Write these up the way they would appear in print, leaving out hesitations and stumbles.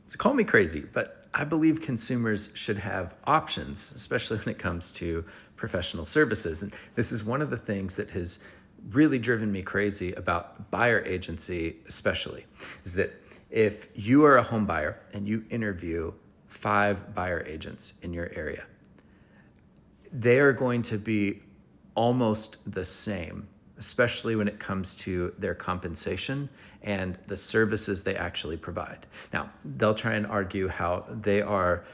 So call me crazy, but I believe consumers should have options, especially when it comes to professional services. And this is one of the things that has really driven me crazy about buyer agency, especially, is that if you are a home buyer and you interview 5 buyer agents in your area, they are going to be almost the same, especially when it comes to their compensation and the services they actually provide. Now, they'll try and argue how they are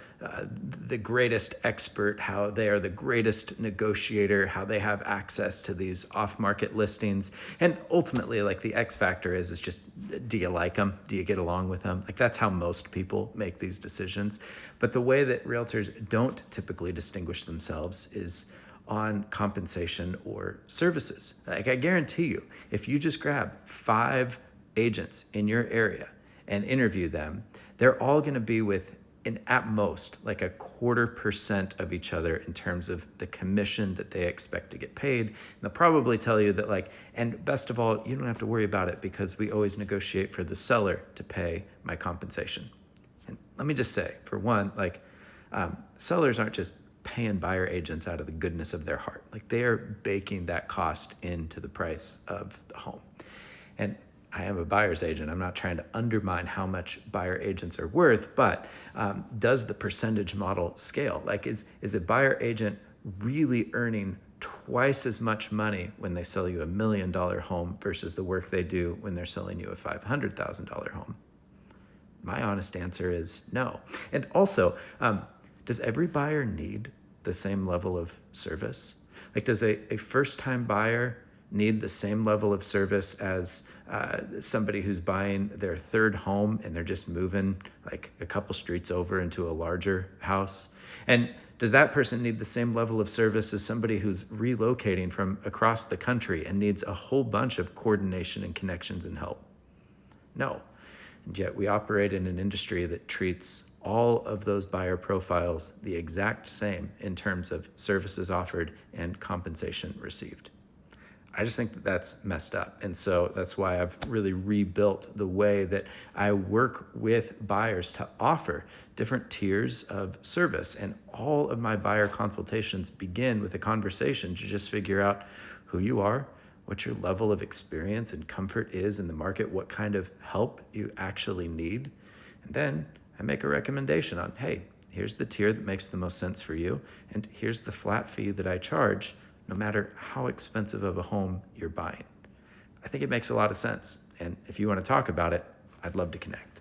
the greatest expert, how they are the greatest negotiator, how they have access to these off-market listings. And ultimately, like, the X factor is just, do you like them? Do you get along with them? Like, that's how most people make these decisions. But the way that realtors don't typically distinguish themselves is on compensation or services. Like, I guarantee you, if you just grab 5 agents in your area and interview them, they're all going to be with at most like a 0.25% of each other in terms of the commission that they expect to get paid. And they'll probably tell you that, like, and best of all, you don't have to worry about it because we always negotiate for the seller to pay my compensation. And let me just say, for one, like, sellers aren't just paying buyer agents out of the goodness of their heart. Like, they are baking that cost into the price of the home. And I am a buyer's agent. I'm not trying to undermine how much buyer agents are worth, but does the percentage model scale? Like, is a buyer agent really earning twice as much money when they sell you $1 million home versus the work they do when they're selling you a $500,000 home? My honest answer is no. And also, does every buyer need the same level of service? Like, does a first-time buyer need the same level of service as somebody who's buying their 3rd home and they're just moving like a couple streets over into a larger house? And does that person need the same level of service as somebody who's relocating from across the country and needs a whole bunch of coordination and connections and help? No. And yet we operate in an industry that treats all of those buyer profiles the exact same in terms of services offered and compensation received. I just think that that's messed up. And so that's why I've really rebuilt the way that I work with buyers to offer different tiers of service. And all of my buyer consultations begin with a conversation to just figure out who you are, what your level of experience and comfort is in the market, what kind of help you actually need. And then I make a recommendation on, hey, here's the tier that makes the most sense for you, and here's the flat fee that I charge, no matter how expensive of a home you're buying. I think it makes a lot of sense. And if you want to talk about it, I'd love to connect.